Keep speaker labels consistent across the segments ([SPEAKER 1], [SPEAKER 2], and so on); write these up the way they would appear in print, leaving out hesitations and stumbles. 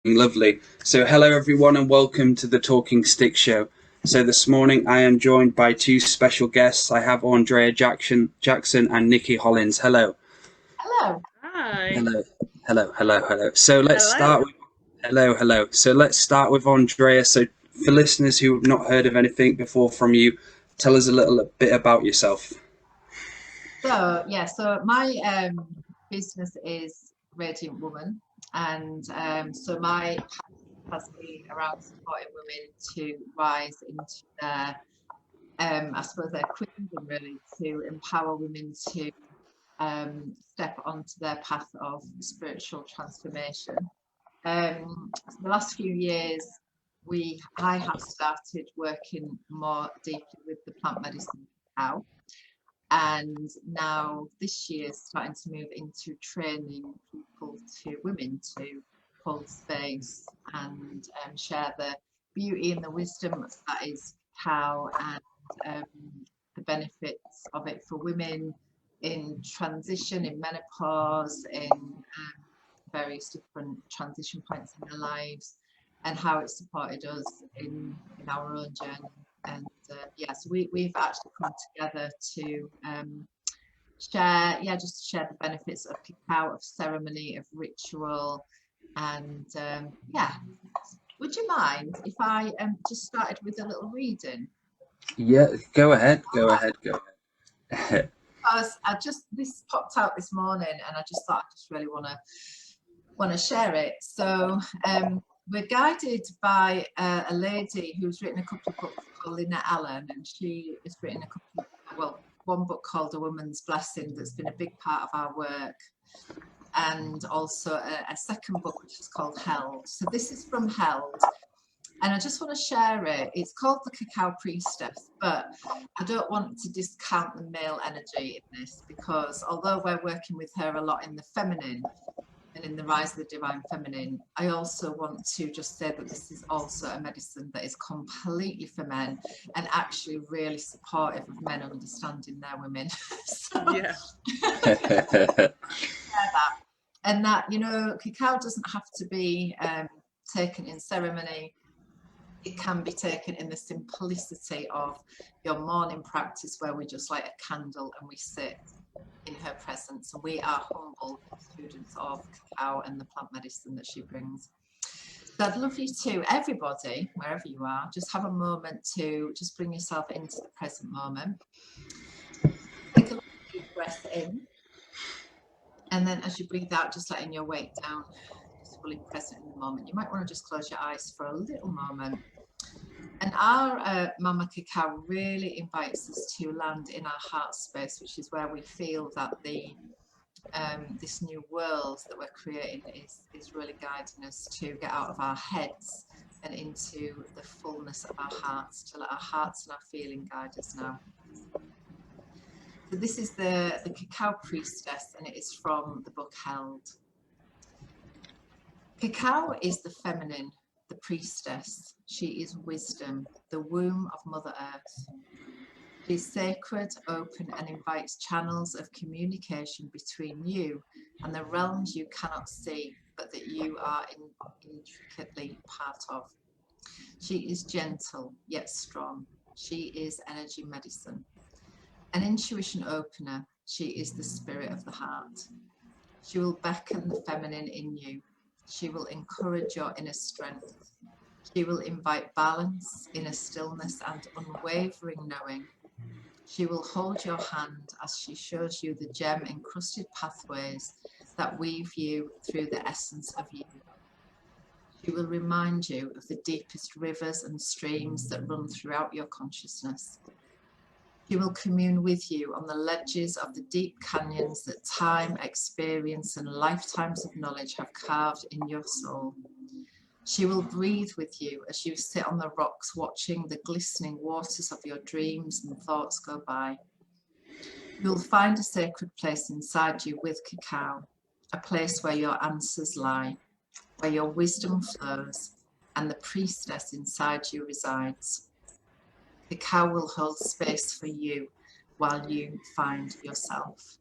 [SPEAKER 1] Lovely. So hello everyone and welcome to the Talking Stick Show. So this morning I am joined by two special guests. I have Andrea Jackson and Nicky Hollins. Hello.
[SPEAKER 2] Hello.
[SPEAKER 3] Hi.
[SPEAKER 1] Hello. So let's
[SPEAKER 3] Hello.
[SPEAKER 1] start with hello. So let's start with Andrea. So for listeners who have not heard of anything before from you, tell us a little bit about yourself.
[SPEAKER 2] So my business is Radiant Woman, and so my passion has been around supporting women to rise into their, I suppose, their queendom, really, to empower women to step onto their path of spiritual transformation. So the last few years, I have started working more deeply with the plant medicine cacao. And now this year starting to move into training women to hold space and share the beauty and the wisdom that is cacao, and the benefits of it for women in transition, in menopause, in various different transition points in their lives, and how it supported us in our own journey. And so we've actually come together to just to share the benefits of cacao, of ceremony, of ritual. And would you mind if I just started with a little reading?
[SPEAKER 1] Yeah, go ahead.
[SPEAKER 2] Because this popped out this morning, and I just thought I just really want to share it. So we're guided by a lady who's written a couple of books called Lynette Allen, and she has written one book called A Woman's Blessing that's been a big part of our work, and also a second book which is called Held. So this is from Held, and I just want to share it. It's called the Cacao Priestess, but I don't want to discount the male energy in this, because although we're working with her a lot in the feminine and in the rise of the divine feminine, I also want to just say that this is also a medicine that is completely for men and actually really supportive of men understanding their women.
[SPEAKER 3] Yeah.
[SPEAKER 2] that. And that, cacao doesn't have to be taken in ceremony. It can be taken in the simplicity of your morning practice, where we just light a candle and we sit in her presence, and we are humble students of cacao and the plant medicine that she brings. So I'd love you to, everybody, wherever you are, just have a moment to just bring yourself into the present moment. Take a deep breath in, and then as you breathe out, just letting your weight down, just fully present in the moment. You might want to just close your eyes for a little moment. And our Mama Cacao really invites us to land in our heart space, which is where we feel that this new world that we're creating is really guiding us to get out of our heads and into the fullness of our hearts, to let our hearts and our feeling guide us now. So this is the Cacao Priestess, and it is from the book Held. Cacao is the feminine, the priestess. She is wisdom, the womb of Mother Earth. She is sacred, open, and invites channels of communication between you and the realms you cannot see, but that you are intricately part of. She is gentle, yet strong. She is energy medicine. An intuition opener, she is the spirit of the heart. She will beckon the feminine in you. She will encourage your inner strength. She will invite balance, inner stillness, and unwavering knowing. She will hold your hand as she shows you the gem-encrusted pathways that weave you through the essence of you. She will remind you of the deepest rivers and streams that run throughout your consciousness. She will commune with you on the ledges of the deep canyons that time, experience, and lifetimes of knowledge have carved in your soul. She will breathe with you as you sit on the rocks, watching the glistening waters of your dreams and thoughts go by. You'll find a sacred place inside you with cacao, a place where your answers lie, where your wisdom flows, and the priestess inside you resides. Cacao will hold space for you while you find yourself.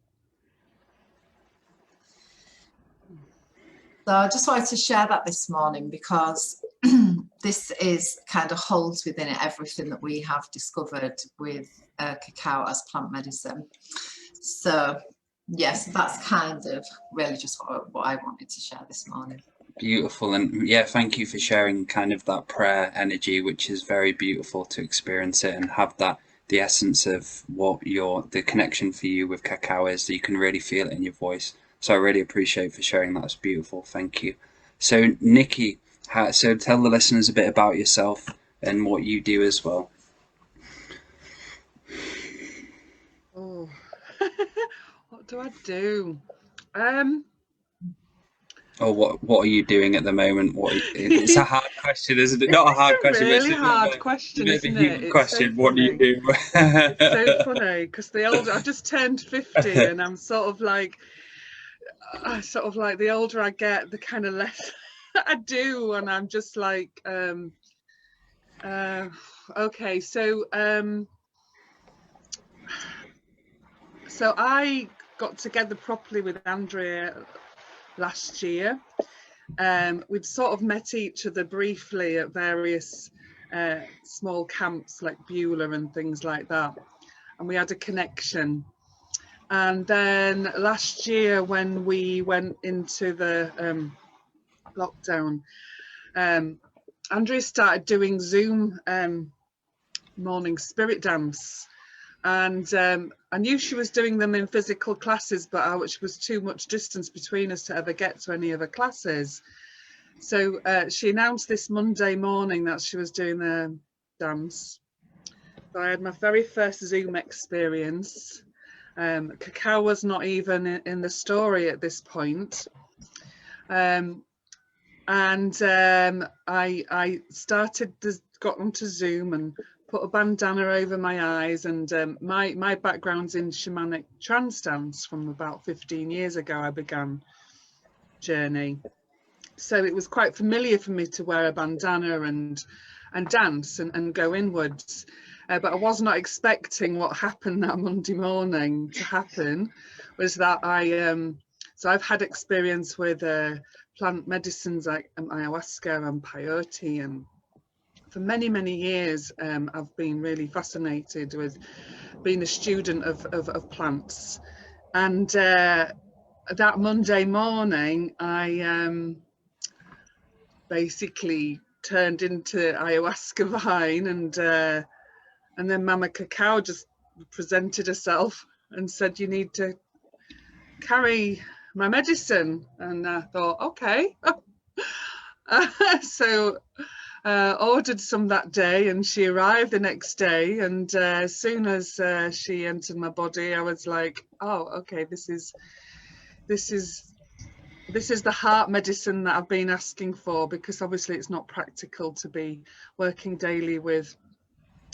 [SPEAKER 2] So I just wanted to share that this morning because this is kind of holds within it everything that we have discovered with cacao as plant medicine. So yes, that's kind of really just what I wanted to share this morning.
[SPEAKER 1] Beautiful. And yeah, thank you for sharing kind of that prayer energy, which is very beautiful to experience it and have that, the essence of what the connection for you with cacao is, that you can really feel it in your voice. So I really appreciate for sharing that. It's beautiful. Thank you. So Nicky, so tell the listeners a bit about yourself and what you do as well.
[SPEAKER 3] Oh, what do I do?
[SPEAKER 1] Or what are you doing at the moment? It's a hard question, isn't it? Not a hard question,
[SPEAKER 3] really
[SPEAKER 1] but
[SPEAKER 3] hard question,
[SPEAKER 1] it's a
[SPEAKER 3] isn't
[SPEAKER 1] human
[SPEAKER 3] it?
[SPEAKER 1] question.
[SPEAKER 3] So
[SPEAKER 1] what do you do?
[SPEAKER 3] It's so funny because I've just turned 50, and I'm sort of like the older I get, the kind of less I do, and I'm just like, okay, so I got together properly with Andrea last year. We'd sort of met each other briefly at various small camps like Beulah and things like that, and we had a connection. And then last year when we went into the lockdown, Andrea started doing Zoom morning spirit dance, and I knew she was doing them in physical classes, but which was too much distance between us to ever get to any of her classes. So she announced this Monday morning that she was doing the dance. So I had my very first Zoom experience. Cacao was not even in the story at this point. I got onto Zoom and put a bandana over my eyes, and my background's in shamanic trance dance. From about 15 years ago I began journey, so it was quite familiar for me to wear a bandana and dance and go inwards, but I was not expecting what happened that Monday morning to happen. Was that so I've had experience with plant medicines like ayahuasca and peyote, and for many years I've been really fascinated with being a student of plants. And that Monday morning I basically turned into ayahuasca vine, and then Mama Cacao just presented herself and said, "You need to carry my medicine." And I thought, okay. So ordered some that day, and she arrived the next day, and as soon as she entered my body, I was like, oh, okay, this is the heart medicine that I've been asking for, because obviously it's not practical to be working daily with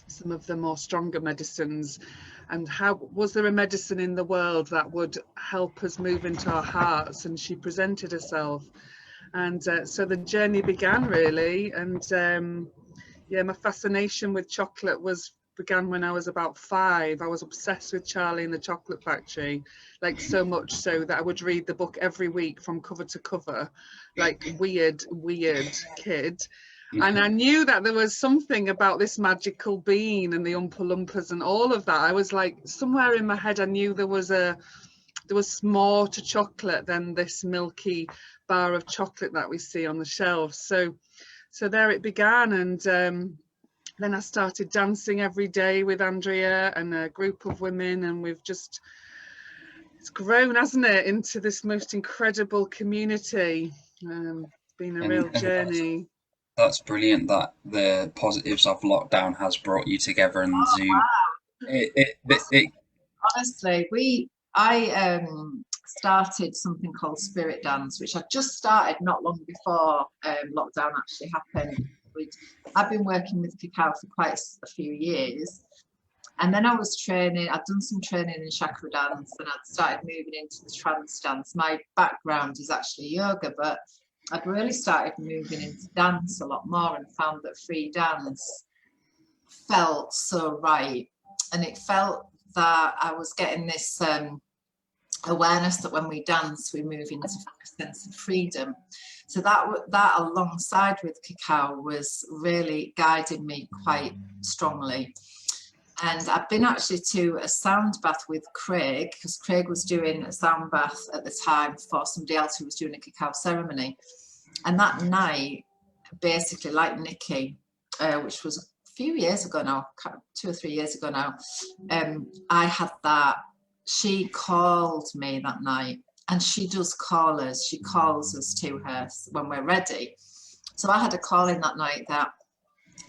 [SPEAKER 3] some of the more stronger medicines. And how was there a medicine in the world that would help us move into our hearts? And she presented herself, and so the journey began really. And yeah, my fascination with chocolate began when I was about 5. I was obsessed with Charlie and the Chocolate Factory, like so much so that I would read the book every week from cover to cover, like weird kid. And I knew that there was something about this magical bean and the Oompa Loompas and all of that. I was like, somewhere in my head I knew there was more to chocolate than this milky bar of chocolate that we see on the shelves. So there it began. And then I started dancing every day with Andrea and a group of women, and it's grown, hasn't it, into this most incredible community. It's been a real journey.
[SPEAKER 1] That's brilliant that the positives of lockdown has brought you together in Zoom. Wow.
[SPEAKER 2] Honestly, I started something called Spirit Dance, which I just started not long before lockdown actually happened. I've been working with cacao for quite a few years, and then I was training. I'd done some training in chakra dance, and I'd started moving into the trance dance. My background is actually yoga, but I'd really started moving into dance a lot more, and found that free dance felt so right, and it felt that I was getting this awareness that when we dance, we move into a sense of freedom. So that alongside with cacao was really guiding me quite strongly. And I've been actually to a sound bath with Craig, because Craig was doing a sound bath at the time for somebody else who was doing a cacao ceremony. And that night, basically like Nicky, which was a few years ago now, 2 or 3 years ago now, I had that. She called me that night, and she does call us. She calls us to her when we're ready. So I had a call in that night that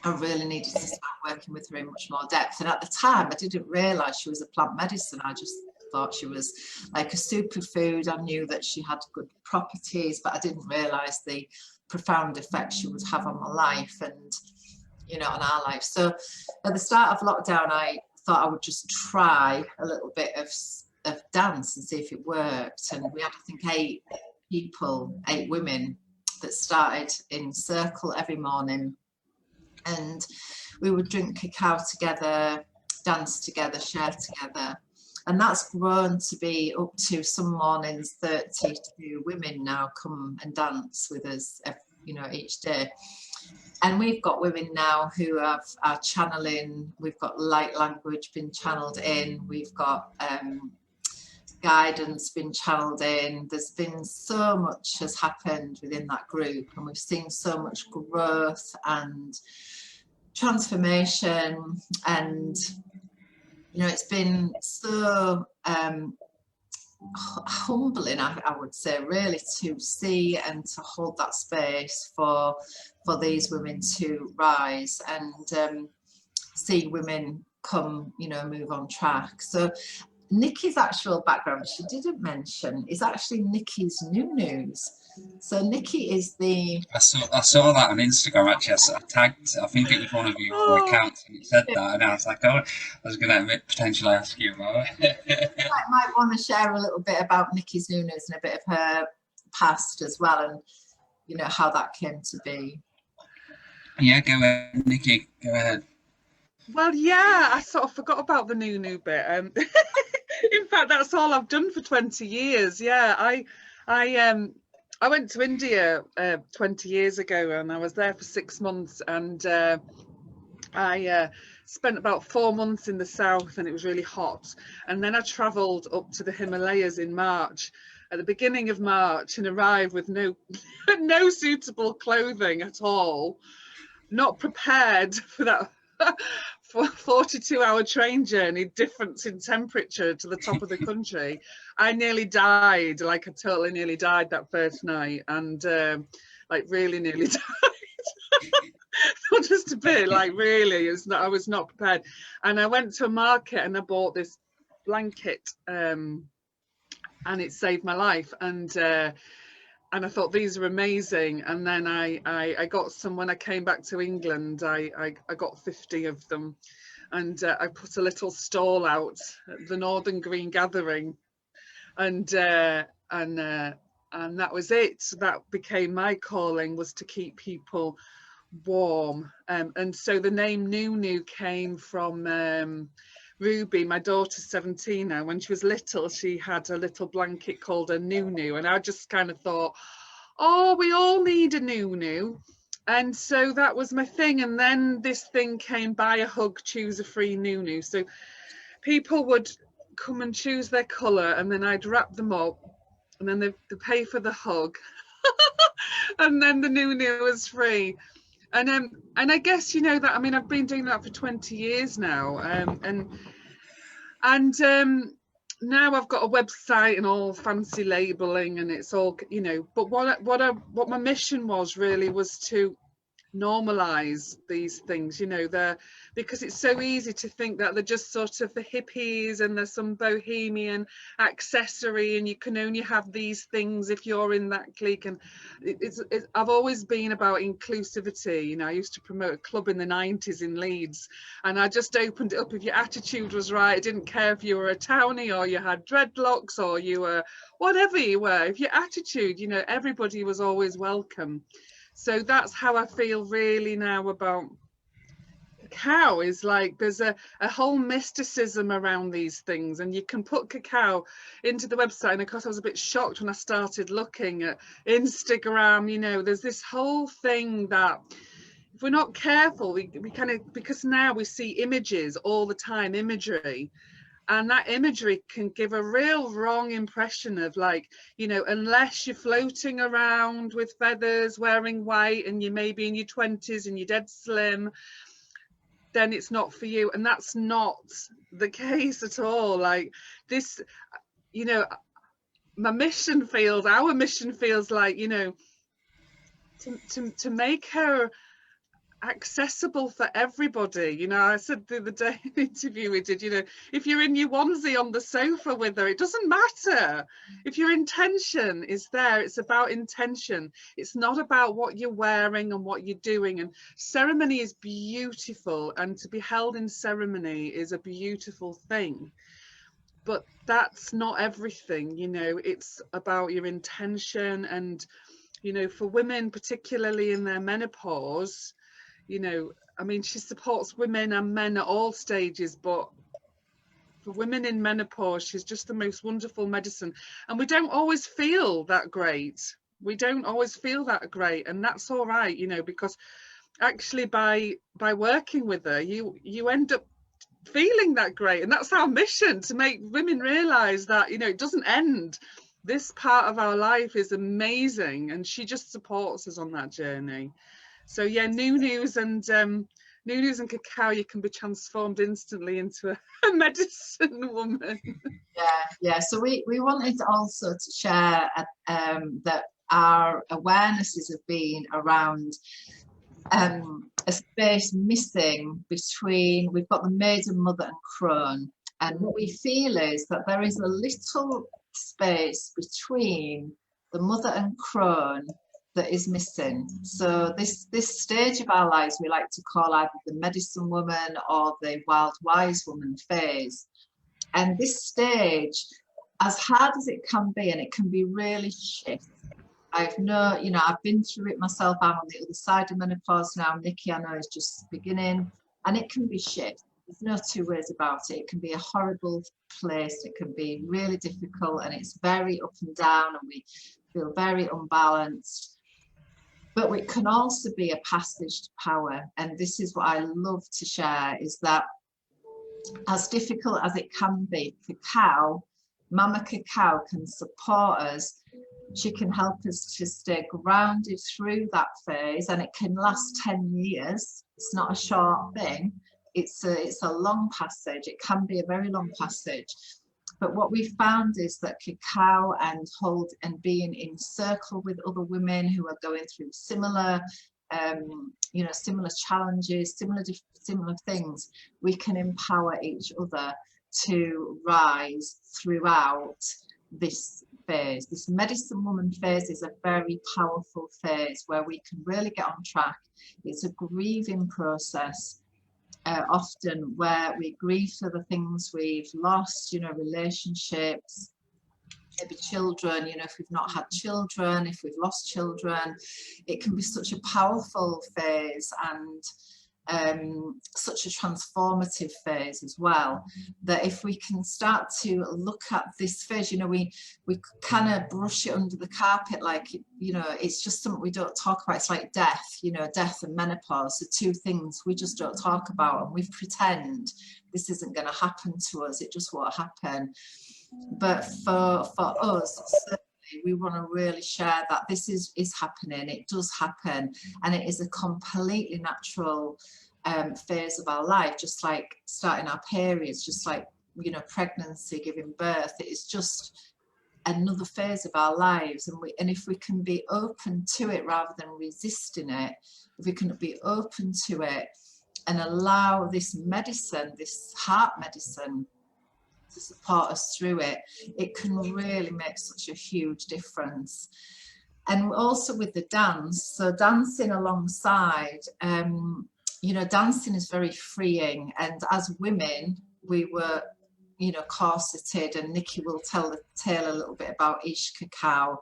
[SPEAKER 2] I really needed to start working with her in much more depth. And at the time, I didn't realise she was a plant medicine. I just thought she was like a superfood. I knew that she had good properties, but I didn't realise the profound effect she would have on my life and, you know, on our life. So at the start of lockdown, I thought I would just try a little bit of dance and see if it worked. And we had, I think, 8 women that started in circle every morning. And we would drink cacao together, dance together, share together. And that's grown to be up to some mornings 32 women now come and dance with us, you know, each day. And we've got women now who are channeling. We've got light language been channeled in. We've got guidance been channeled in. There's been so much has happened within that group, and we've seen so much growth and transformation. And you know, it's been so humbling, I would say, really, to see and to hold that space for these women to rise and see women come, you know, move on track. So Nicky's actual background, she didn't mention, is actually Nicky's News. So Nicky is the...
[SPEAKER 1] I saw that on Instagram actually. I tagged, I think it was one of your accounts, and it said that, and I was like, oh, I was going to potentially ask you about it.
[SPEAKER 2] I might want to share a little bit about Nicky's News and a bit of her past as well, and you know how that came to be.
[SPEAKER 1] Yeah, go ahead, Nicky. Go ahead.
[SPEAKER 3] Well, yeah, I sort of forgot about the new bit. In fact, that's all I've done for 20 years. Yeah, I went to India 20 years ago, and I was there for 6 months, and I spent about 4 months in the south, and it was really hot. And then I travelled up to the Himalayas in March, at the beginning of March, and arrived with no suitable clothing at all, not prepared for that. For a 42-hour train journey, difference in temperature to the top of the country. I nearly died, like I totally nearly died that first night, and like really nearly died. Not just a bit, like really, I was not prepared. And I went to a market and I bought this blanket, and it saved my life. And I thought, these are amazing. And then I got some when I came back to England. I got 50 of them, and I put a little stall out at the Northern Green Gathering, and that was it. That became my calling, was to keep people warm. And so the name Nunu came from Ruby, my daughter's 17 now. When she was little, she had a little blanket called a Nunu, and I just kind of thought, oh, we all need a Nunu. And so that was my thing. And then this thing came, buy a hug, choose a free Nunu. So people would come and choose their colour, and then I'd wrap them up, and then they pay for the hug. And then the Nunu was free. And I guess, you know, that, I mean, I've been doing that for 20 years now, and now I've got a website and all fancy labeling, and it's all, you know, but what my mission was really was to normalize these things, you know, because it's so easy to think that they're just sort of the hippies and there's some bohemian accessory, and you can only have these things if you're in that clique. And I've always been about inclusivity. You know, I used to promote a club in the 90s in Leeds, and I just opened it up. If your attitude was right, I didn't care if you were a townie or you had dreadlocks or you were whatever you were. If your attitude, you know, everybody was always welcome. So that's how I feel really now about cacao is like, there's a whole mysticism around these things, and you can put cacao into the website. And of course I was a bit shocked when I started looking at Instagram, you know, there's this whole thing that if we're not careful, we kind of, because now we see images all the time, imagery, and that imagery can give a real wrong impression of, like, you know, unless you're floating around with feathers, wearing white, and you may be in your 20s and you're dead slim, then it's not for you. And that's not the case at all. Like this, you know, our mission feels like, you know, to make her accessible for everybody. You know, I said the other day in the interview we did, you know, if you're in your onesie on the sofa with her, it doesn't matter. If your intention is there, it's about intention. It's not about what you're wearing and what you're doing. And ceremony is beautiful, and to be held in ceremony is a beautiful thing. But that's not everything, you know, it's about your intention. And, you know, for women, particularly in their menopause, you know, I mean, she supports women and men at all stages, but for women in menopause, she's just the most wonderful medicine. And we don't always feel that great. We don't always feel that great, and that's all right, you know, because actually by working with her, you end up feeling that great. And that's our mission, to make women realize that, you know, it doesn't end. This part of our life is amazing, and she just supports us on that journey. So yeah, Nunus and cacao, you can be transformed instantly into a medicine woman.
[SPEAKER 2] Yeah. So we wanted also to share that our awarenesses have been around a space missing between, we've got the maiden, mother and crone, and what we feel is that there is a little space between the mother and crone that is missing. So this stage of our lives we like to call either the medicine woman or the wild wise woman phase. And this stage, as hard as it can be, and it can be really shit. I've been through it myself. I'm on the other side of menopause now. Nicky, I know, is just beginning, and it can be shit. There's no two ways about it. It can be a horrible place. It can be really difficult, and it's very up and down, and we feel very unbalanced. But it can also be a passage to power. And this is what I love to share, is that as difficult as it can be, cacao, Mama Cacao can support us. She can help us to stay grounded through that phase, and it can last 10 years. It's not a short thing. It's a long passage. It can be a very long passage. But what we found is that cacao and being in circle with other women who are going through similar, similar challenges, similar things, we can empower each other to rise throughout this phase. This medicine woman phase is a very powerful phase where we can really get on track. It's a grieving process. Often where we grieve for the things we've lost, relationships, maybe children, if we've not had children, if we've lost children. It can be such a powerful phase and such a transformative phase as well, that if we can start to look at this phase, we kind of brush it under the carpet, like, it's just something we don't talk about. It's like death, death and menopause, the two things we just don't talk about, and we pretend this isn't going to happen to us. It just won't happen. But for us, we want to really share that this is happening. It does happen, and it is a completely natural phase of our life, just like starting our periods, just like pregnancy, giving birth. It is just another phase of our lives, and if we can be open to it rather than resisting it, if we can be open to it and allow this medicine, this heart medicine, to support us through it, it can really make such a huge difference. And also with the dance, so dancing alongside, dancing is very freeing, and as women we were corseted, and Nicky will tell the tale a little bit about Ish Cacao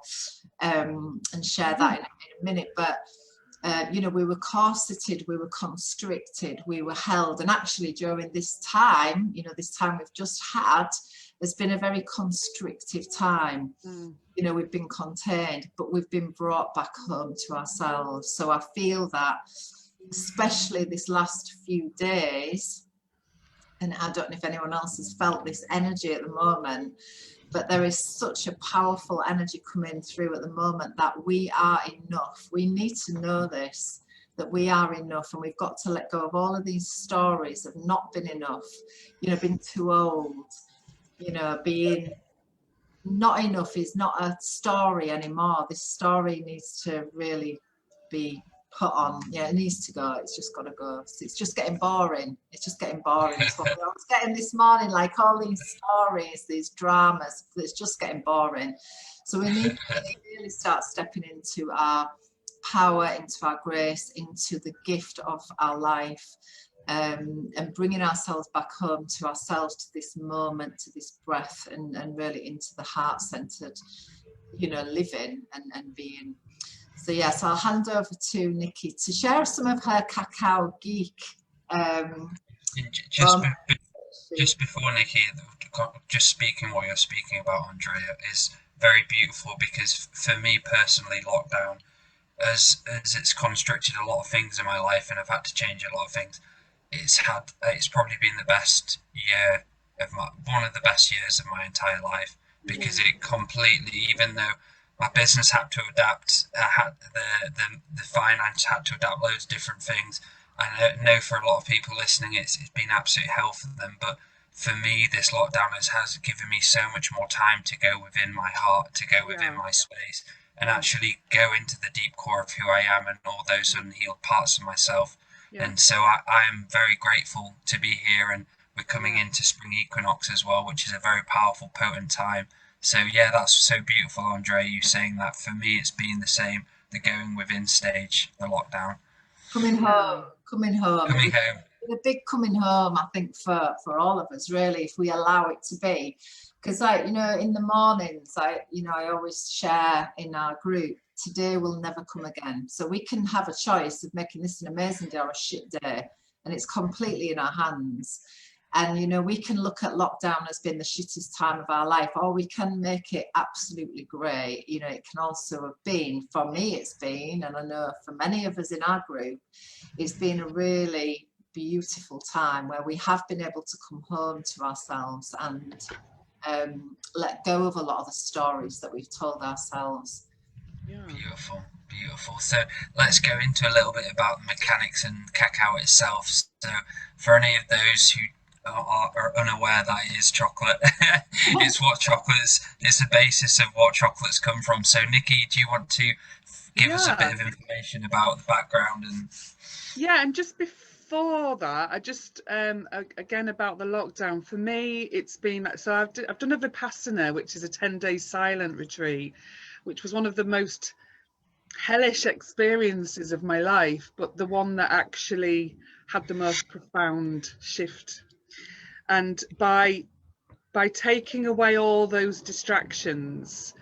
[SPEAKER 2] and share that in a minute. But you know, we were corseted, we were constricted, we were held. And actually during this time, you know, this time we've just had, has been a very constrictive time. You know, we've been contained, but we've been brought back home to ourselves. So I feel that, especially this last few days, and I don't know if anyone else has felt this energy at the moment, but there is such a powerful energy coming through at the moment that we are enough. We need to know this, that we are enough, and we've got to let go of all of these stories of not being enough, you know, being too old, you know, being not enough is not a story anymore. This story needs to really be put on. Yeah, it needs to go. It's just got to go. It's just getting boring. It's just getting boring. It's what I was getting this morning, like all these stories, these dramas. It's just getting boring. So we need to really start stepping into our power, into our grace, into the gift of our life. And bringing ourselves back home to ourselves, to this moment, to this breath, and really into the heart-centered, you know, living and being. So yes, I'll hand over to Nicky to share some of her cacao geek.
[SPEAKER 1] Just before Nicky, just speaking what you're speaking about, Andrea, is very beautiful, because for me personally, lockdown, as it's constricted a lot of things in my life, and I've had to change a lot of things. It's probably been the best year of one of the best years of my entire life, because it completely, even though my business had to adapt, the finance had to adapt, loads of different things. I know for a lot of people listening, it's been absolute hell for them, but for me, this lockdown has given me so much more time to go within my heart, to go within my space, and actually go into the deep core of who I am and all those unhealed parts of myself. And so I am very grateful to be here, and we're coming into spring equinox as well, which is a very powerful, potent time. So yeah, that's so beautiful, Andrea, you saying that. For me, it's been the same, the going within stage, the lockdown.
[SPEAKER 2] Coming home.
[SPEAKER 1] Coming home.
[SPEAKER 2] The big coming home, I think, for all of us, really, if we allow it to be. Because, like, you know, in the mornings, I always share in our group, today will never come again. So we can have a choice of making this an amazing day or a shit day, and it's completely in our hands. And, you know, we can look at lockdown as being the shittest time of our life, or we can make it absolutely great. You know, it can also have been, for me it's been, and I know for many of us in our group, it's been a really beautiful time where we have been able to come home to ourselves and let go of a lot of the stories that we've told ourselves.
[SPEAKER 1] Beautiful, beautiful. So let's go into a little bit about the mechanics and cacao itself. So for any of those who are unaware that it is chocolate, it's the basis of what chocolates come from. So Nicky, do you want to give us a bit of information about the background?
[SPEAKER 3] And just before that, I just again about the lockdown, for me it's been, so I've done a Vipassana, which is a 10-day silent retreat, which was one of the most hellish experiences of my life, but the one that actually had the most profound shift. And by taking away all those distractions,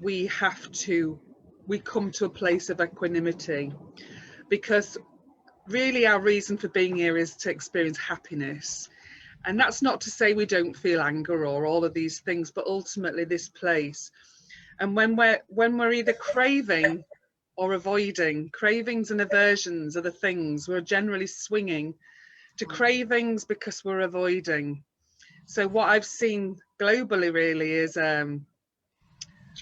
[SPEAKER 3] we come to a place of equanimity, because really our reason for being here is to experience happiness. And that's not to say we don't feel anger or all of these things, but ultimately this place. And when we're either craving or avoiding, cravings and aversions are the things, we're generally swinging to cravings because we're avoiding. So what I've seen globally really is a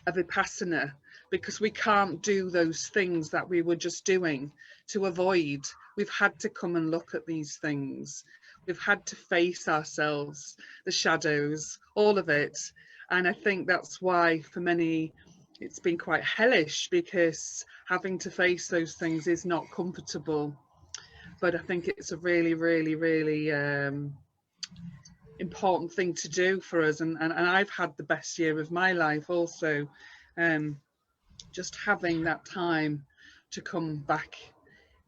[SPEAKER 3] Vipassana, because we can't do those things that we were just doing to avoid. We've had to come and look at these things. We've had to face ourselves, the shadows, all of it. And I think that's why for many it's been quite hellish, because having to face those things is not comfortable. But I think it's a really, really, really important thing to do for us. And I've had the best year of my life also, just having that time to come back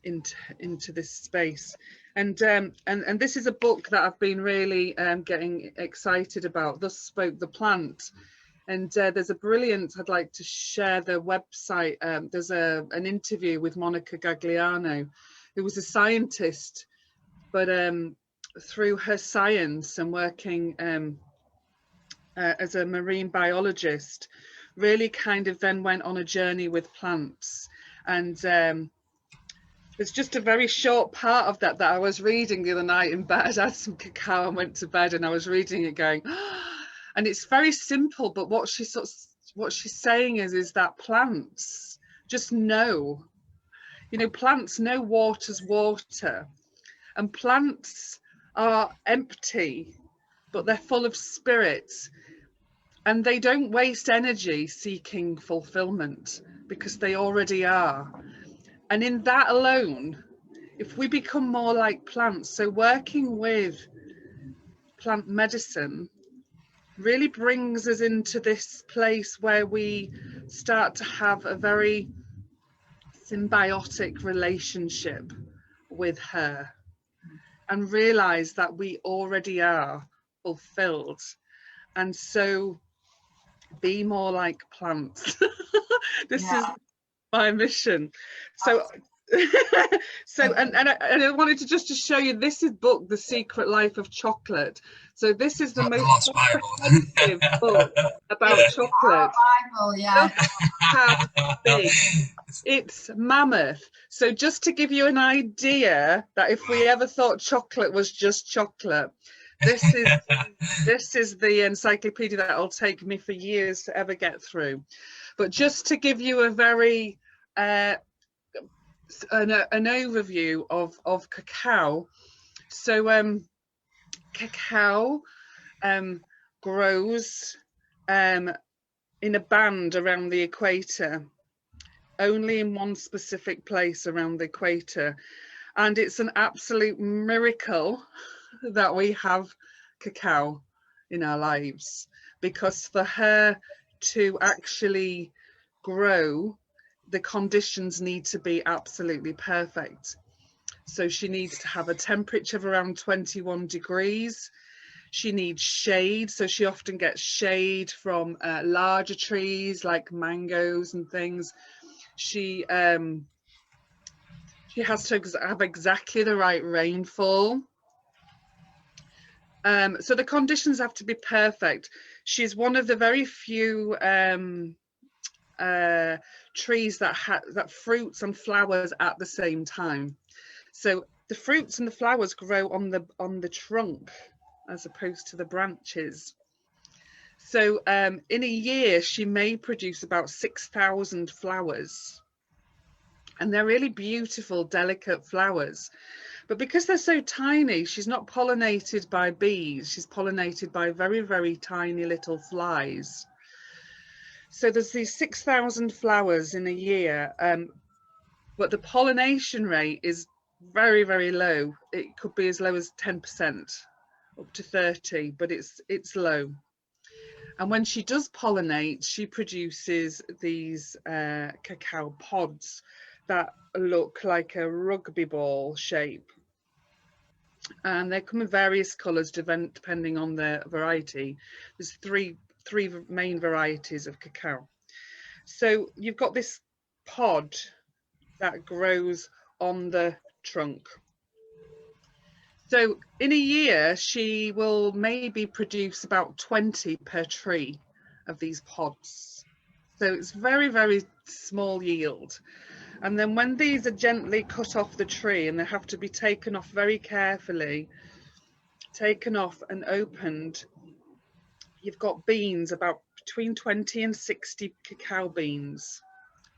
[SPEAKER 3] into this space. And this is a book that I've been really getting excited about, Thus Spoke the Plant. And there's a brilliant, I'd like to share the website. There's an interview with Monica Gagliano, who was a scientist, but through her science and working as a marine biologist, really kind of then went on a journey with plants. And there's just a very short part of that I was reading the other night in bed. I had some cacao and went to bed, and I was reading it going, and it's very simple, but what she's saying is that plants just know, you know, plants know water's water, and plants are empty, but they're full of spirit, and they don't waste energy seeking fulfillment because they already are. And in that alone, if we become more like plants, so working with plant medicine really brings us into this place where we start to have a very symbiotic relationship with her and realize that we already are fulfilled. And so be more like plants. This is my mission. So so and I wanted to just to show you, this is book The Secret Life of Chocolate. So this is the most comprehensive book about chocolate.
[SPEAKER 2] Bible, yeah.
[SPEAKER 3] How big. It's mammoth. So just to give you an idea that if we ever thought chocolate was just chocolate, this is the encyclopedia that will take me for years to ever get through. But just to give you a very an overview of cacao. So cacao grows in a band around the equator, only in one specific place around the equator, and it's an absolute miracle that we have cacao in our lives, because for her to actually grow, the conditions need to be absolutely perfect. So she needs to have a temperature of around 21 degrees. She needs shade, so she often gets shade from larger trees like mangoes and things. She has to have exactly the right rainfall. So the conditions have to be perfect. She's one of the very few trees that fruits and flowers at the same time. So the fruits and the flowers grow on the trunk as opposed to the branches. So in a year she may produce about 6,000 flowers, and they're really beautiful, delicate flowers. But because they're so tiny, she's not pollinated by bees, she's pollinated by very, very tiny little flies. So there's these 6,000 flowers in a year, but the pollination rate is very, very low. It could be as low as 10%, up to 30%, but it's low. And when she does pollinate, she produces these cacao pods that look like a rugby ball shape. And they come in various colours depending on the variety. There's three main varieties of cacao. So you've got this pod that grows on the trunk. So in a year, she will maybe produce about 20 per tree of these pods. So it's very, very small yield. And then when these are gently cut off the tree, and they have to be taken off very carefully, taken off and opened, you've got beans, about between 20 and 60 cacao beans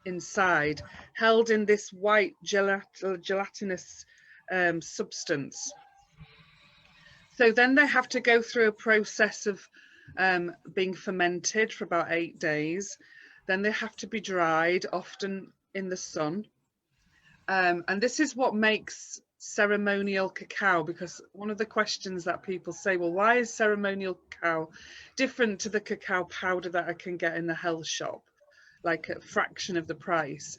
[SPEAKER 3] inside, held in this white gelatinous substance. So then they have to go through a process of being fermented for about 8 days. Then they have to be dried, often in the sun. And this is what makes ceremonial cacao, because one of the questions that people say, well, why is ceremonial cacao different to the cacao powder that I can get in the health shop, like a fraction of the price?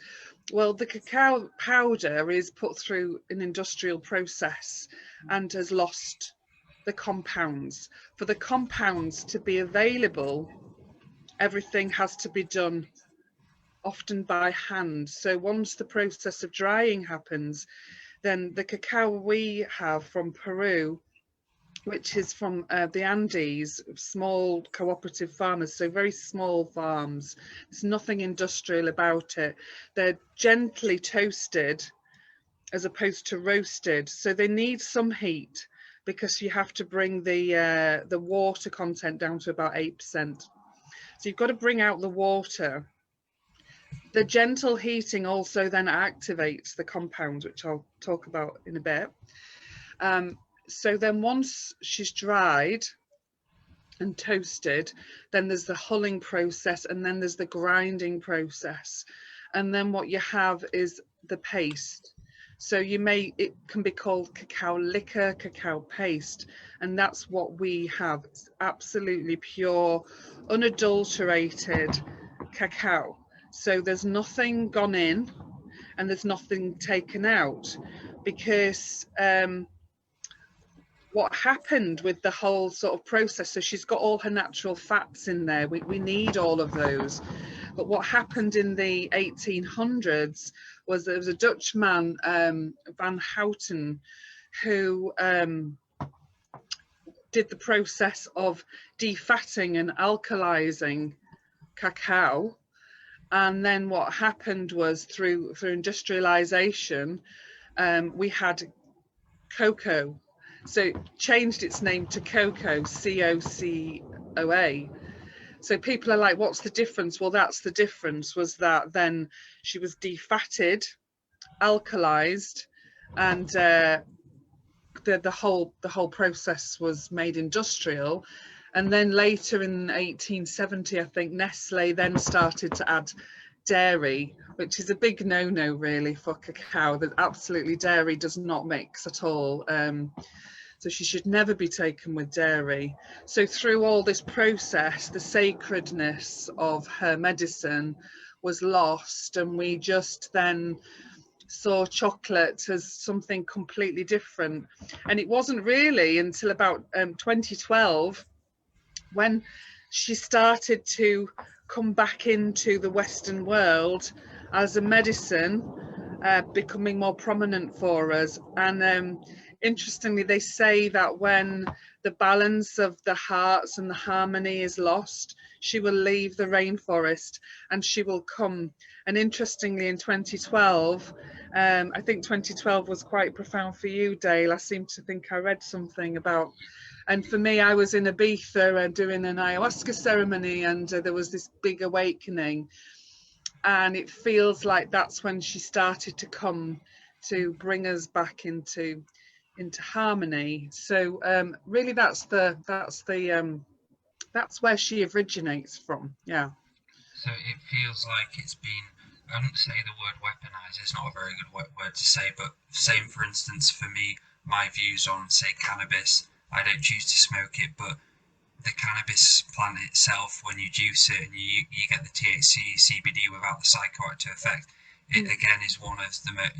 [SPEAKER 3] Well, the cacao powder is put through an industrial process and has lost the compounds. For the compounds to be available everything has to be done often by hand. So once the process of drying happens, then the cacao we have from Peru, which is from the Andes, small cooperative farmers, so very small farms. There's nothing industrial about it. They're gently toasted as opposed to roasted, so they need some heat because you have to bring the water content down to about 8%. So you've got to bring out the water. The gentle heating also then activates the compound, which I'll talk about in a bit. So then once she's dried and toasted, then there's the hulling process, and then there's the grinding process. And then what you have is the paste. So it can be called cacao liquor, cacao paste, and that's what we have. It's absolutely pure, unadulterated cacao. So there's nothing gone in and there's nothing taken out, because what happened with the whole sort of process, so she's got all her natural fats in there, we need all of those, but what happened in the 1800s was there was a Dutch man, Van Houten, who did the process of defatting and alkalizing cacao. And then what happened was through industrialization, we had cocoa. So it changed its name to cocoa, COCOA. So people are like, what's the difference? Well, that's the difference, was that then she was defatted, alkalized, and the whole process was made industrial. And then later in 1870, I think Nestle then started to add dairy, which is a big no-no really for cacao. That absolutely dairy does not mix at all. So she should never be taken with dairy. So through all this process, the sacredness of her medicine was lost, and we just then saw chocolate as something completely different. And it wasn't really until about 2012 when she started to come back into the Western world as a medicine, becoming more prominent for us. And interestingly, they say that when the balance of the hearts and the harmony is lost, she will leave the rainforest and she will come. And interestingly, in 2012, I think 2012 was quite profound for you, Dale. I seem to think I read something about, and for me, I was in Ibiza doing an ayahuasca ceremony, and there was this big awakening. And it feels like that's when she started to come to bring us back into harmony. So really, that's where she originates from. Yeah.
[SPEAKER 1] So it feels like it's been, I wouldn't say the word weaponized, it's not a very good word to say, but same for instance for me, my views on, say, cannabis, I don't choose to smoke it, but the cannabis plant itself, when you juice it and you get the THC, CBD without the psychoactive effect, it again is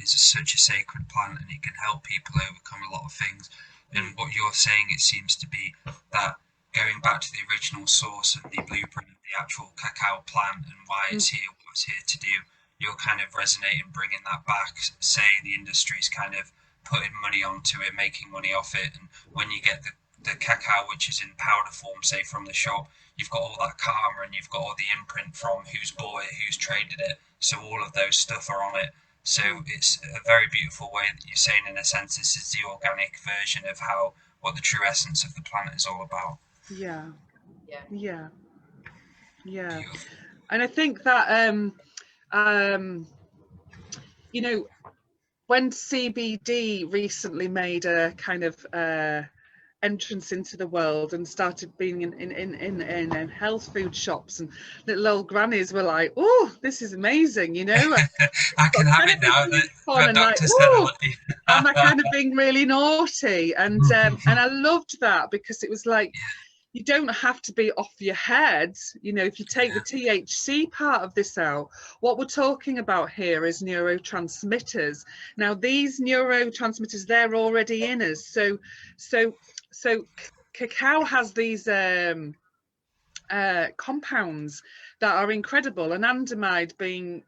[SPEAKER 1] is such a sacred plant, and it can help people overcome a lot of things. And what you're saying, it seems to be that going back to the original source and the blueprint of the actual cacao plant and why it's here, what it's here to do, you're kind of resonating, bringing that back, say the industry's kind of putting money onto it, making money off it, and when you get the cacao, which is in powder form, say from the shop, you've got all that karma and you've got all the imprint from who's bought it, who's traded it, so all of those stuff are on it. So it's a very beautiful way that you're saying, in a sense, this is the organic version of what the true essence of the planet is all about.
[SPEAKER 3] Yeah.
[SPEAKER 1] Beautiful.
[SPEAKER 3] And I think that you know, when CBD recently made a kind of entrance into the world and started being in health food shops, and little old grannies were like, oh, this is amazing, you know.
[SPEAKER 1] I can have it now. The doctor said,
[SPEAKER 3] am I kind of being really naughty? And I loved that, because it was like, you don't have to be off your head. You know, if you take the THC part of this out, what we're talking about here is neurotransmitters. Now, these neurotransmitters, they're already in us. So cacao has these compounds that are incredible, and anandamide being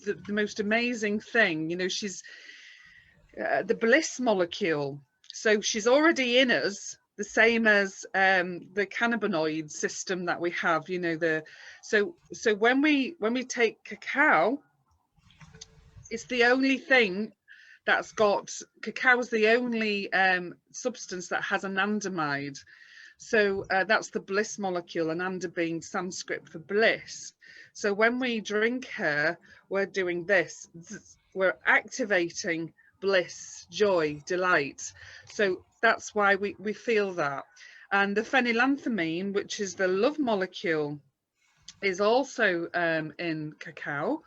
[SPEAKER 3] the most amazing thing. You know, she's the bliss molecule, so she's already in us, the same as the cannabinoid system that we have. You know, so when we take cacao, it's the only thing that's got, cacao's the only substance that has anandamide. So that's the bliss molecule, ananda being Sanskrit for bliss. So when we drink her, we're doing this. We're activating bliss, joy, delight. So that's why we feel that. And the phenylanthamine, which is the love molecule, is also in cacao,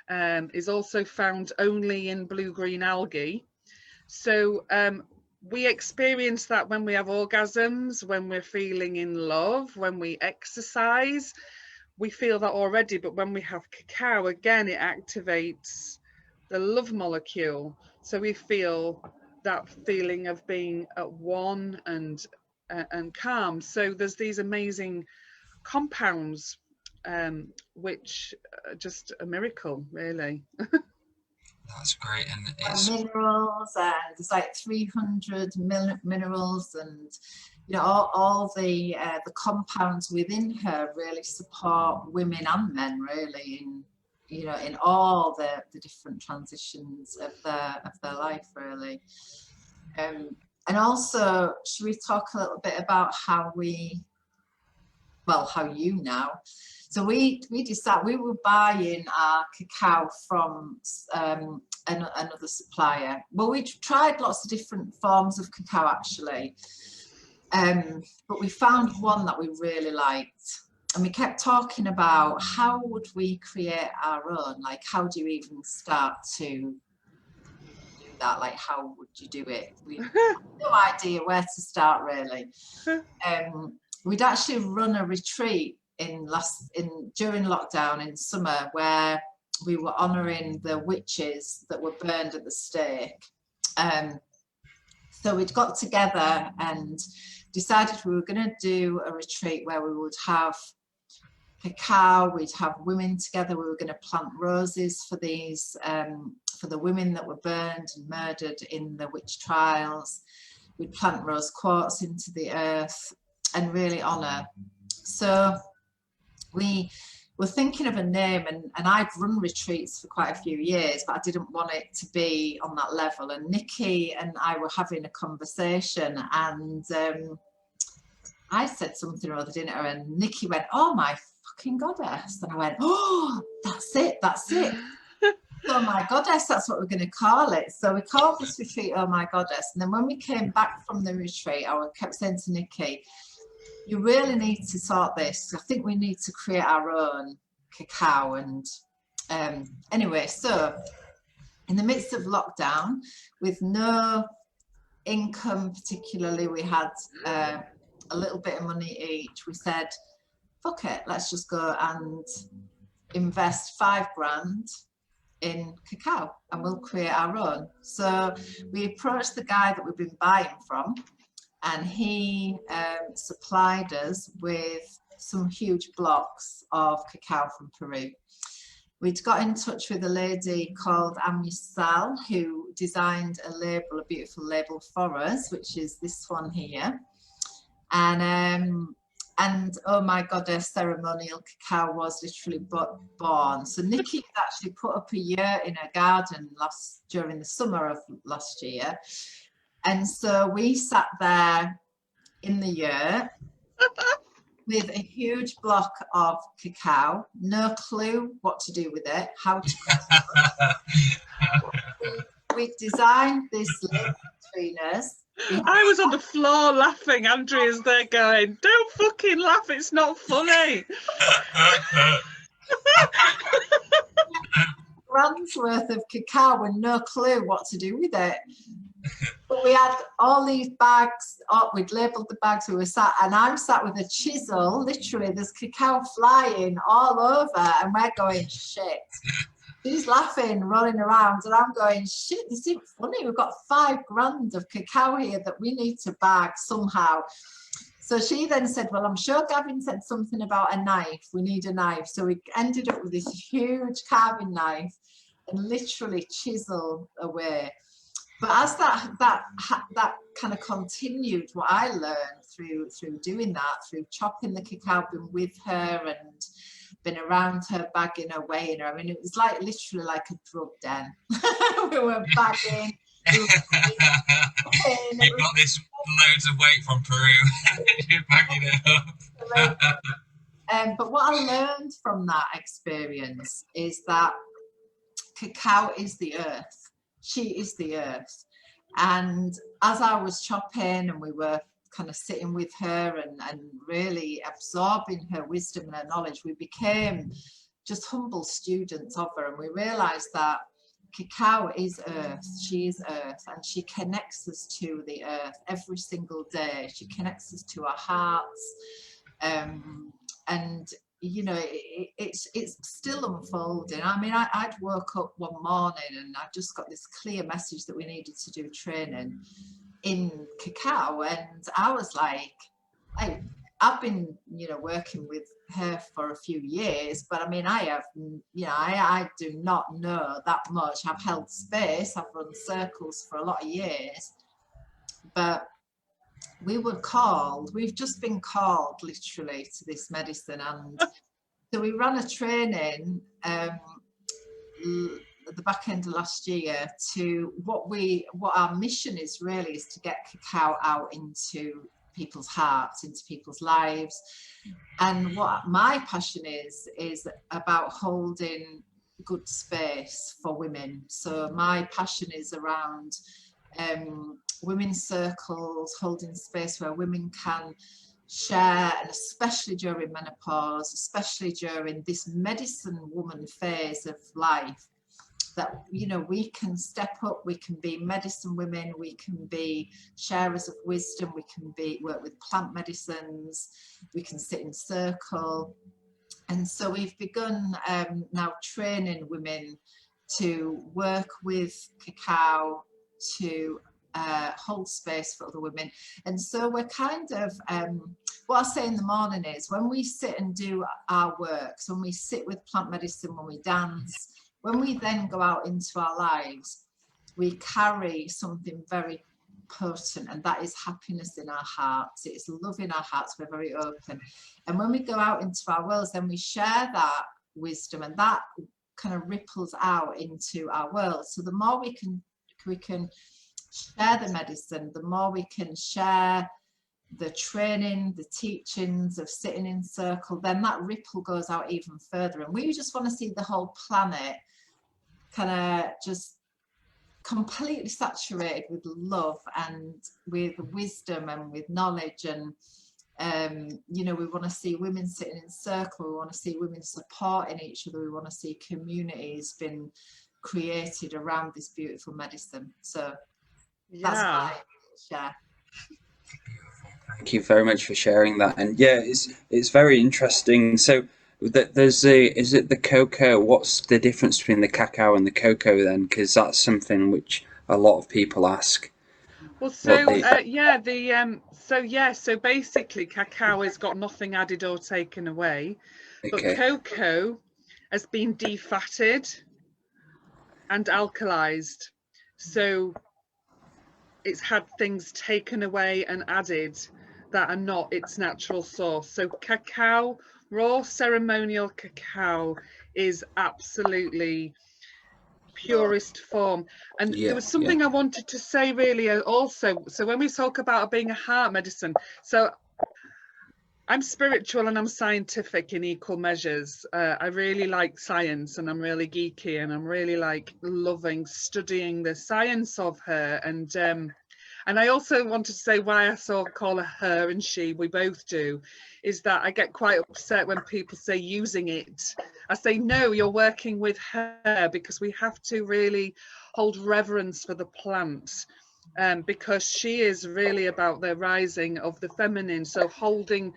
[SPEAKER 3] is also found only in blue-green algae. So we experience that when we have orgasms, when we're feeling in love, when we exercise, we feel that already. But when we have cacao, again, it activates the love molecule. So we feel that feeling of being at one and calm. So there's these amazing compounds, which are just a miracle, really.
[SPEAKER 1] That's great. And
[SPEAKER 2] it's minerals, and there's like 300 minerals, and you know, all the compounds within her really support women and men, really, in, you know, in all the different transitions of their life, really. And also, should we talk a little bit about how you now? So we decided we were buying our cacao from another supplier. Well, we tried lots of different forms of cacao, actually, but we found one that we really liked, and we kept talking about how would we create our own, like how do you even start to do that, like how would you do it? We had no idea where to start, really. We'd actually run a retreat during lockdown in summer, where we were honouring the witches that were burned at the stake. So we'd got together and decided we were going to do a retreat where we would have cacao, we'd have women together, we were going to plant roses for these for the women that were burned and murdered in the witch trials. We'd plant rose quartz into the earth and really honour. So we were thinking of a name, and I'd run retreats for quite a few years, but I didn't want it to be on that level. And Nicky and I were having a conversation, and I said something or other, didn't I? And Nicky went, "Oh my fucking goddess." And I went, "Oh, that's it, that's it." Oh my goddess, that's what we're going to call it. So we called this retreat Oh My Goddess. And then when we came back from the retreat, I kept saying to Nicky, you really need to sort this. I think we need to create our own cacao. And anyway, so in the midst of lockdown, with no income particularly, we had a little bit of money each. We said, fuck it, let's just go and invest $5,000 in cacao and we'll create our own. So we approached the guy that we've been buying from, and he supplied us with some huge blocks of cacao from Peru. We'd got in touch with a lady called Amisal, who designed a label, a beautiful label for us, which is this one here. And Oh My Goddess Ceremonial Cacao was literally born. So Nicky had actually put up a yurt in her garden during the summer of last year. And so we sat there in the yurt with a huge block of cacao, no clue what to do with it, how to we designed this label between us.
[SPEAKER 3] I was on the floor laughing. Andrea's there going, don't fucking laugh, it's not funny.
[SPEAKER 2] Grand's worth of cacao and no clue what to do with it. But we had all these bags, we'd labelled the bags, we were sat, and I'm sat with a chisel, literally there's cacao flying all over, and we're going, shit. She's laughing, rolling around, and I'm going, shit, this isn't funny. We've got $5,000 of cacao here that we need to bag somehow. So she then said, well, I'm sure Gavin said something about a knife. We need a knife. So we ended up with this huge carving knife and literally chisel away. But as that kind of continued, what I learned through doing that, through chopping the cacao bean with her and been around her, bagging her, weighing her. I mean, it was like literally like a drug den. We were bagging.
[SPEAKER 4] You've got this loads of weight from Peru. You're bagging it up.
[SPEAKER 2] But what I learned from that experience is that cacao is the earth. She is the earth. And as I was chopping and we were kind of sitting with her and really absorbing her wisdom and her knowledge, we became just humble students of her, and we realized that cacao is earth. She is earth, and she connects us to the earth every single day. She connects us to our hearts, and you know, it's still unfolding. I mean, I'd woke up one morning and I just got this clear message that we needed to do training in cacao, and I was like, I've been, you know, working with her for a few years, but I mean, I have, you know, I do not know that much. I've held space, I've run circles for a lot of years, but we've just been called literally to this medicine. And so we ran a training at the back end of last year to what our mission is really is to get cacao out into people's hearts, into people's lives. And what my passion is about holding good space for women. So my passion is around women's circles, holding space where women can share, and especially during menopause, especially during this medicine woman phase of life, that, you know, we can step up, we can be medicine women, we can be sharers of wisdom, we can work with plant medicines, we can sit in circle. And so we've begun now training women to work with cacao, to hold space for other women. And so we're kind of, what I say in the morning is, when we sit and do our work, so when we sit with plant medicine, when we dance, when we then go out into our lives, we carry something very potent, and that is happiness in our hearts. It's love in our hearts. We're very open. And when we go out into our worlds, then we share that wisdom, and that kind of ripples out into our world. So the more we can share the medicine, the more we can share the training, the teachings of sitting in circle, then that ripple goes out even further. And we just want to see the whole planet kind of just completely saturated with love and with wisdom and with knowledge. And you know, we want to see women sitting in circle, we want to see women supporting each other, we want to see communities being created around this beautiful medicine. So that's my share.
[SPEAKER 1] Thank you very much for sharing that. And yeah, it's very interesting. So there's is it the cocoa? What's the difference between the cacao and the cocoa then? Because that's something which a lot of people ask.
[SPEAKER 3] Well, so so basically cacao has got nothing added or taken away, but cocoa has been defatted and alkalized. So it's had things taken away and added that are not its natural source. So cacao, raw ceremonial cacao, is absolutely purest form. And there was something I wanted to say really also. So when we talk about being a heart medicine, so I'm spiritual and I'm scientific in equal measures. I really like science, and I'm really geeky, and I'm really like loving studying the science of her. And I also wanted to say why I call her and she, we both do, is that I get quite upset when people say using it. I say, no, you're working with her, because we have to really hold reverence for the plant, because she is really about the rising of the feminine. So holding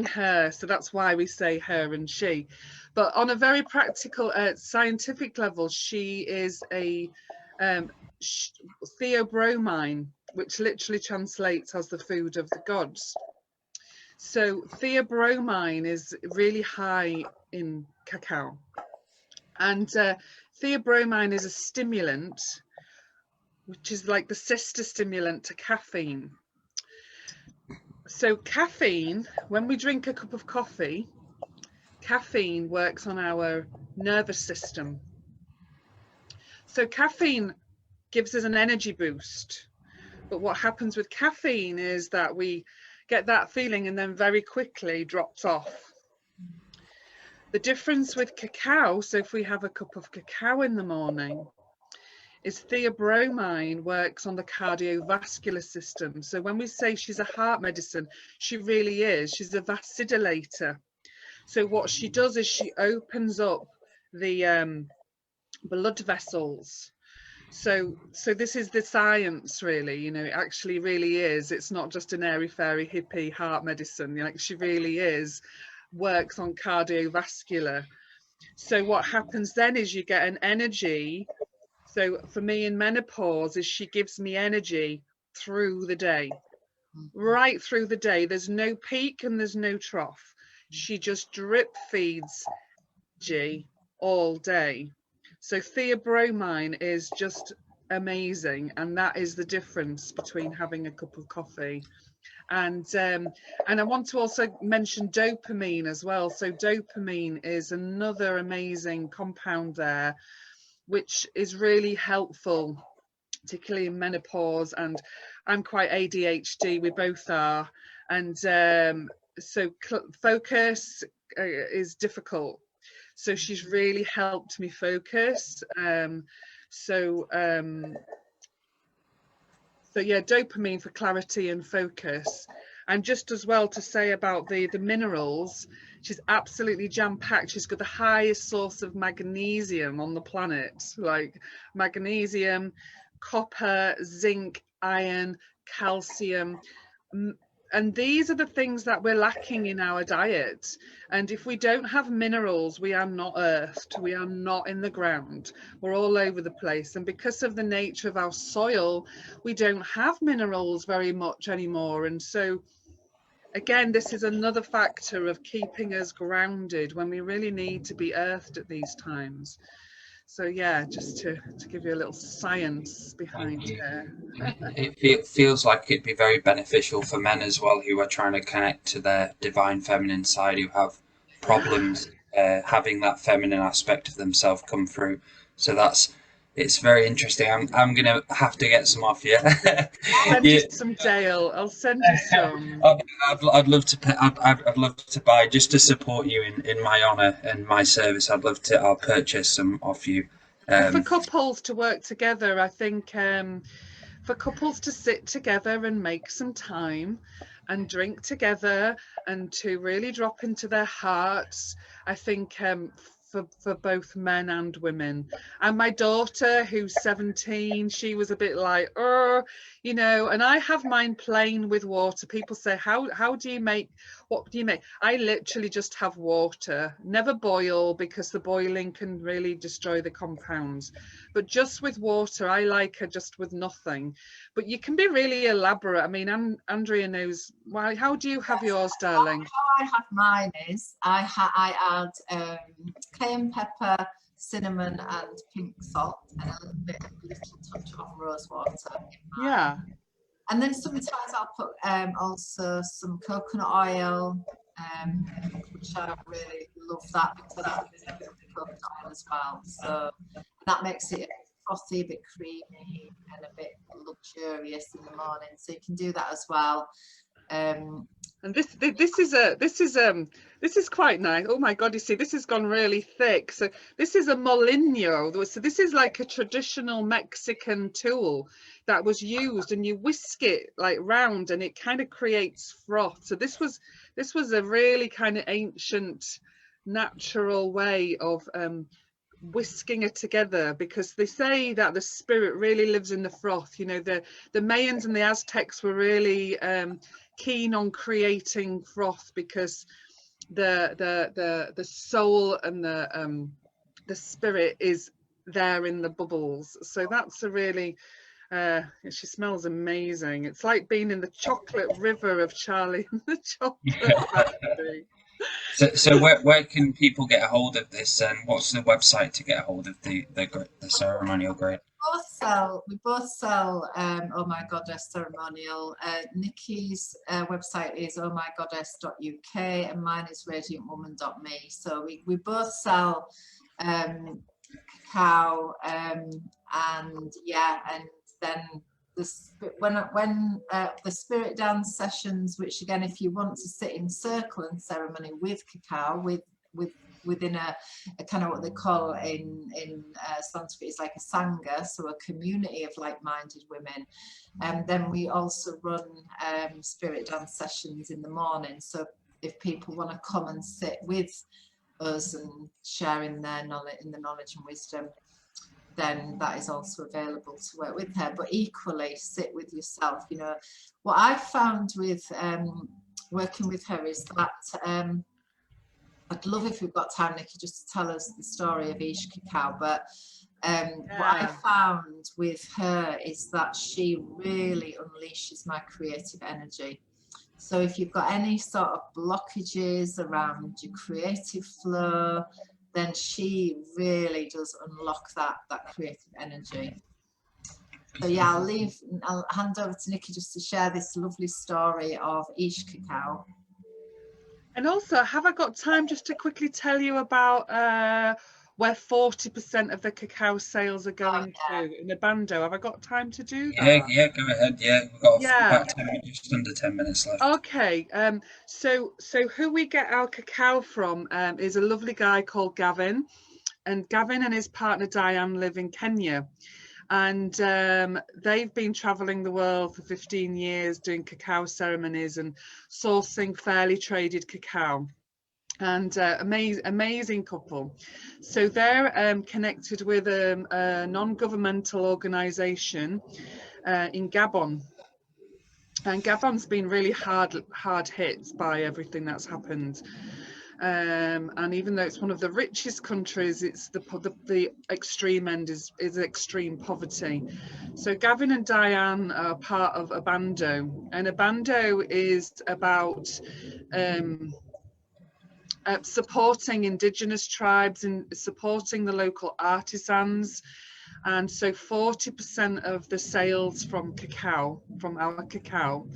[SPEAKER 3] her, so that's why we say her and she. But on a very practical scientific level, she is a theobromine, which literally translates as the food of the gods. So theobromine is really high in cacao, and theobromine is a stimulant, which is like the sister stimulant to caffeine. So caffeine, when we drink a cup of coffee, caffeine works on our nervous system. So caffeine gives us an energy boost. But what happens with caffeine is that we get that feeling and then very quickly drops off. The difference with cacao, so if we have a cup of cacao in the morning, is theobromine works on the cardiovascular system. So when we say she's a heart medicine, she really is. She's a vasodilator. So what she does is she opens up the blood vessels. So this is the science, really, you know, it actually really is. It's not just an airy fairy hippie heart medicine, like she really is, works on cardiovascular. So what happens then is you get an energy. So for me in menopause is she gives me energy through the day, right through the day. There's no peak and there's no trough. She just drip feeds energy all day. So theobromine is just amazing, and that is the difference between having a cup of coffee. And I want to also mention dopamine as well. So dopamine is another amazing compound there, which is really helpful, particularly in menopause. And I'm quite ADHD, we both are, and so focus is difficult. So she's really helped me focus. So yeah, dopamine for clarity and focus. And just as well to say about the minerals, she's absolutely jam-packed. She's got the highest source of magnesium on the planet, like magnesium, copper, zinc, iron, calcium. And these are the things that we're lacking in our diet. And if we don't have minerals, we are not earthed, we are not in the ground, we're all over the place. And because of the nature of our soil, we don't have minerals very much anymore. And so again, this is another factor of keeping us grounded when we really need to be earthed at these times. So yeah, just to give you a little science behind it.
[SPEAKER 1] It feels like it'd be very beneficial for men as well who are trying to connect to their divine feminine side, who have problems having that feminine aspect of themselves come through. So it's very interesting. I'm gonna have to get some off you.
[SPEAKER 3] Send you some, Dale. I'll send you some.
[SPEAKER 1] I'd love to. I'd love to buy, just to support you in my honour and my service. I'll purchase some off you.
[SPEAKER 3] For couples to work together, I think for couples to sit together and make some time and drink together and to really drop into their hearts, I think for both men and women. And my daughter, who's 17, she was a bit like, oh, you know, and I have mine plain with water. People say, how do you make, what do you make? I literally just have water, never boil, because the boiling can really destroy the compounds. But just with water, I like her just with nothing. But you can be really elaborate. I mean, Andrea knows. Why? How do you have yours, darling?
[SPEAKER 2] How I have mine is I add cayenne pepper, cinnamon, and pink salt, and a little touch of rose water.
[SPEAKER 3] Yeah.
[SPEAKER 2] And then sometimes I'll put also some coconut oil, which I really love that because I love coconut oil as well. So that makes it frothy, a bit creamy, and a bit luxurious in the morning. So you can do that as well.
[SPEAKER 3] And this is quite nice. Oh my God, you see, this has gone really thick. So this is a molinho. So this is like a traditional Mexican tool that was used, and you whisk it like round and it kind of creates froth. So this was a really kind of ancient, natural way of whisking it together, because they say that the spirit really lives in the froth. You know, the Mayans and the Aztecs were really keen on creating froth because the soul and the spirit is there in the bubbles. So that's a really She smells amazing. It's like being in the chocolate river of Charlie and the Chocolate Factory.
[SPEAKER 1] So where can people get a hold of this, and what's the website to get a hold of the ceremonial grade?
[SPEAKER 2] We both sell Oh My Goddess Ceremonial. Nikki's website is ohmygoddess.uk and mine is radiantwoman.me. So we both sell cacao, and yeah, and then when the spirit dance sessions, which again, if you want to sit in circle and ceremony with cacao, within a kind of what they call in Sanskrit is like a sangha, so a community of like-minded women, and then we also run spirit dance sessions in the morning. So if people want to come and sit with us and sharing their knowledge, in the knowledge and wisdom, then that is also available to work with her. But equally, sit with yourself. You know, what I've found with working with her is that I'd love if we've got time, Nikki, just to tell us the story of Ish Cacao. But what I found with her is that she really unleashes my creative energy. So if you've got any sort of blockages around your creative flow, then she really does unlock that creative energy. So yeah, I'll hand over to Nikki just to share this lovely story of Ish Cacao.
[SPEAKER 3] And also, have I got time just to quickly tell you about where 40% of the cacao sales are going to in the bando? Have I got time to do that?
[SPEAKER 1] Yeah, go ahead. Yeah, we've got about 10 minutes, just under 10 minutes left.
[SPEAKER 3] Okay, so who we get our cacao from is a lovely guy called Gavin, and Gavin and his partner Diane live in Kenya. And they've been traveling the world for 15 years doing cacao ceremonies and sourcing fairly traded cacao, and amazing couple. So they're connected with a non-governmental organization in Gabon, and Gabon's been really hard hit by everything that's happened. And even though it's one of the richest countries, it's the extreme end is extreme poverty. So Gavin and Diane are part of a bando, and a bando is about supporting indigenous tribes and supporting the local artisans. And so 40% of the sales from our cacao,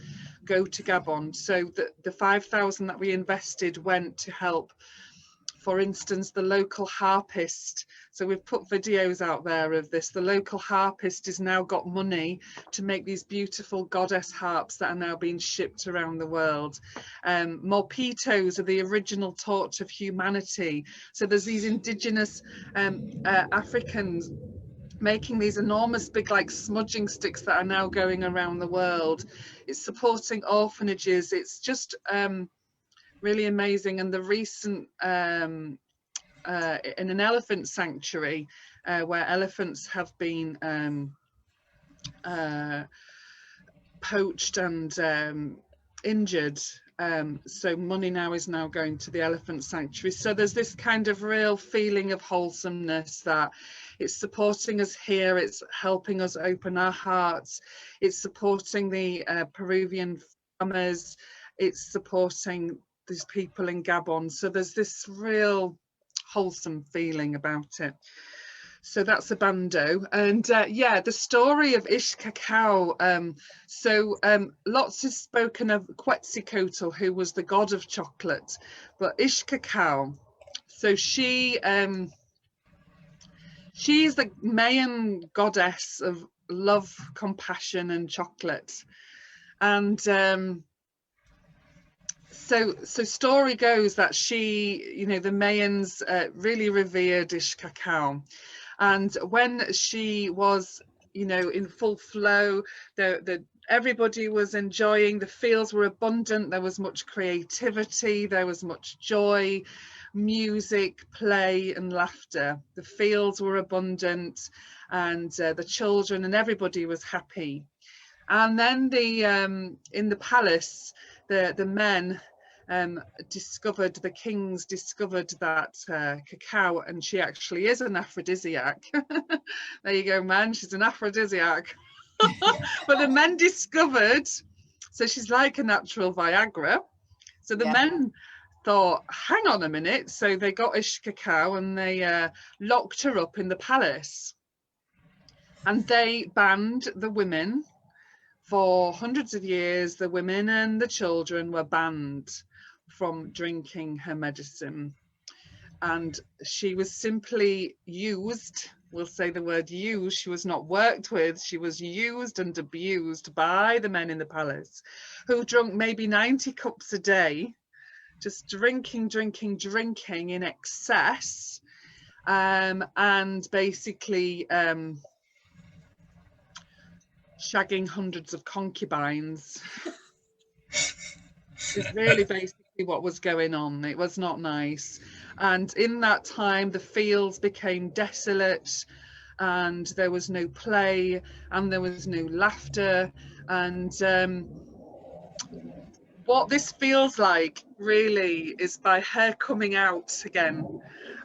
[SPEAKER 3] go to Gabon. So the 5,000 that we invested went to help, for instance, the local harpist. So we've put videos out there of this. The local harpist has now got money to make these beautiful goddess harps that are now being shipped around the world. Morpitos are the original torch of humanity. So there's these indigenous Africans making these enormous big like smudging sticks that are now going around the world. It's supporting orphanages. It's just really amazing. And the recent in an elephant sanctuary where elephants have been poached and injured, so money now is going to the elephant sanctuary. So there's this kind of real feeling of wholesomeness, that it's supporting us here, it's helping us open our hearts, it's supporting the Peruvian farmers, it's supporting these people in Gabon. So there's this real wholesome feeling about it. So that's a bando. And yeah, the story of Ish Cacao. Lots is spoken of Quetzalcoatl, who was the god of chocolate, but Ish Cacao. So she's the Mayan goddess of love, compassion, and chocolate. And so story goes that she, the Mayans really revered Ish Cacao. And when she was, in full flow, everybody was enjoying, the fields were abundant, there was much creativity, there was much joy, music, play and laughter. The fields were abundant, and the children and everybody was happy. And then in the palace, the men the kings discovered that cacao, and she actually is an aphrodisiac. There you go, man, she's an aphrodisiac. But the men discovered, so she's like a natural Viagra. So the men thought, hang on a minute. So they got Ish Cacao and they locked her up in the palace. And they banned the women for hundreds of years. The women and the children were banned from drinking her medicine. And she was simply used, we'll say the word used, she was not worked with, she was used and abused by the men in the palace, who drank maybe 90 cups a day, just drinking in excess, and basically shagging hundreds of concubines. Is really basically what was going on. It was not nice. And in that time, the fields became desolate, and there was no play, and there was no laughter. And what this feels like really is by her coming out again,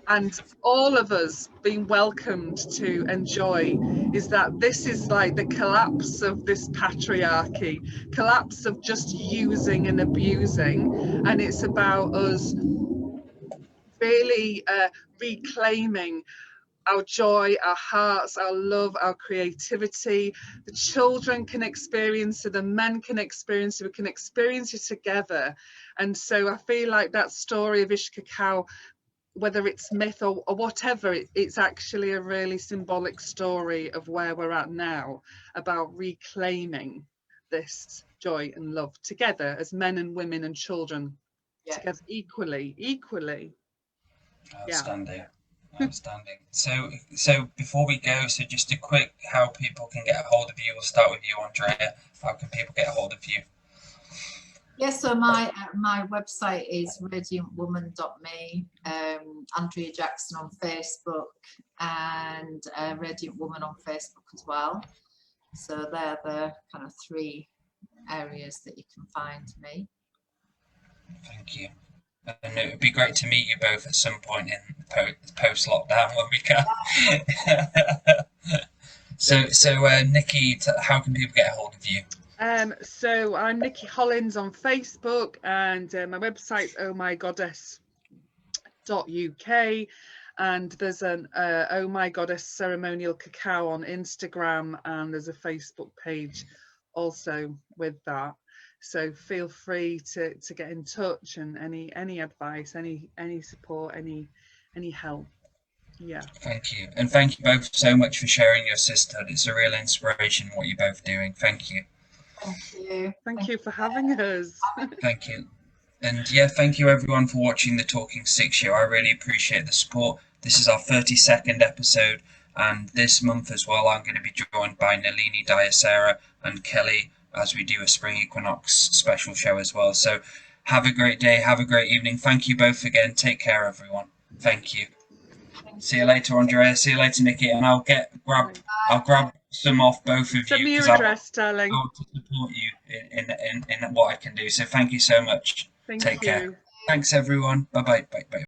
[SPEAKER 3] and all of us being welcomed to enjoy, is that this is like the collapse of this patriarchy, collapse of just using and abusing, and it's about us really reclaiming our joy, our hearts, our love, our creativity. The children can experience it, the men can experience it, we can experience it together. And so I feel like that story of Ish Cacao, whether it's myth or whatever, it's actually a really symbolic story of where we're at now, about reclaiming this joy and love together as men and women and children, together equally.
[SPEAKER 1] Outstanding. Outstanding. So before we go, so just a quick how people can get a hold of you. We'll start with you, Andrea. How can people get a hold of you?
[SPEAKER 2] Yes, so my website is radiantwoman.me, Andrea Jackson on Facebook, and Radiant Woman on Facebook as well. So they're the kind of 3 areas that you can find me.
[SPEAKER 1] Thank you. And it would be great to meet you both at some point in post lockdown when we can. So Nicky, how can people get a hold of you?
[SPEAKER 3] So I'm Nicky Hollins on Facebook, and my website's ohmygoddess.uk, and there's an Oh My Goddess Ceremonial Cacao on Instagram, and there's a Facebook page also with that. So feel free to get in touch, and any advice, any support, any help. Yeah.
[SPEAKER 1] Thank you. And thank you both so much for sharing your sisterhood. It's a real inspiration what you're both doing. Thank you.
[SPEAKER 2] Thank you.
[SPEAKER 3] Thank you for having us.
[SPEAKER 1] Thank you. And yeah, thank you everyone for watching the Talking Stick Show. I really appreciate the support. This is our 32nd episode, and this month as well I'm going to be joined by Nalini Diasera and Kelly as we do a Spring Equinox special show as well. So have a great day, have a great evening. Thank you both again. Take care, everyone. Thank you. See you later, Andrea. See you later, Nicky. And I'll grab some off both of you.
[SPEAKER 3] Send me your address, darling.
[SPEAKER 1] I want to support you in what I can do. So thank you so much.
[SPEAKER 3] Thank
[SPEAKER 1] Take
[SPEAKER 3] you.
[SPEAKER 1] care. Thanks, everyone. Bye-bye. Bye-bye.